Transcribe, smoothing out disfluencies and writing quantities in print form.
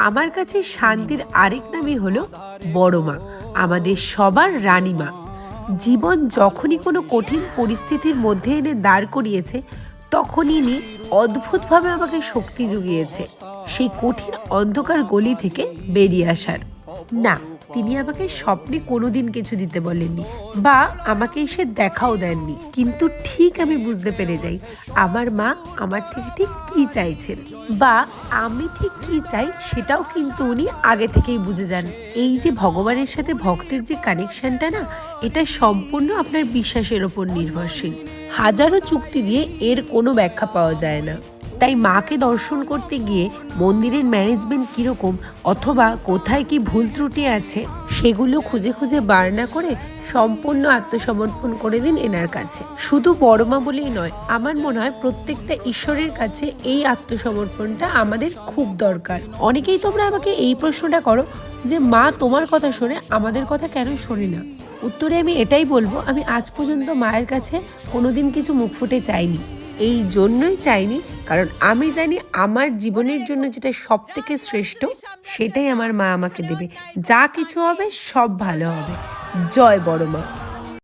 আমার কাছে শান্তির আরেক নামই হলো বড় মা, আমাদের সবার রানীমা। জীবন যখনই কোনো কঠিন পরিস্থিতির মধ্যে এনে দাঁড় করিয়েছে, তখনই ইনি অদ্ভুতভাবে আমাকে শক্তি জুগিয়েছে সেই কঠিন অন্ধকার গলি থেকে বেরিয়ে আসার। না, তিনি আমাকে স্বপ্নে কোনোদিন কিছু দিতে বলেননি বা আমাকে এসে দেখাও দেননি, কিন্তু ঠিক আমি বুঝতে পেরে যাই আমার মা আমার থেকে ঠিক কি চাইছেন, বা আমি ঠিক কি চাই সেটাও কিন্তু উনি আগে থেকেই বুঝে যান। এই যে ভগবানের সাথে ভক্তের যে কানেকশনটা না, এটা সম্পূর্ণ আপনার বিশ্বাসের ওপর নির্ভরশীল। হাজারো চুক্তি দিয়ে এর কোনো ব্যাখ্যা পাওয়া যায় না। তাই মাকে দর্শন করতে গিয়ে মন্দিরের ম্যানেজমেন্ট কীরকম অথবা কোথায় কি ভুল ত্রুটি আছে সেগুলো খুঁজে খুঁজে বার না করে সম্পূর্ণ আত্মসমর্পণ করে দিন এনার কাছে। শুধু বড়মা বলেই নয়, আমার মনে হয় প্রত্যেকটা ঈশ্বরের কাছে এই আত্মসমর্পণটা আমাদের খুব দরকার। অনেকেই তোমরা আমাকে এই প্রশ্নটা করো যে মা তোমার কথা শোনে, আমাদের কথা কেন শোনে না? উত্তরে আমি এটাই বলবো, আমি আজ পর্যন্ত মায়ের কাছে কোনোদিন কিছু মুখ ফুটে চাইনি। এই জন্যই চাইনি কারণ আমি জানি আমার জীবনের জন্য যেটা সব থেকে শ্রেষ্ঠ সেটাই আমার মা আমাকে দেবে। যা কিছু হবে সব ভালো হবে। জয় বড় মা।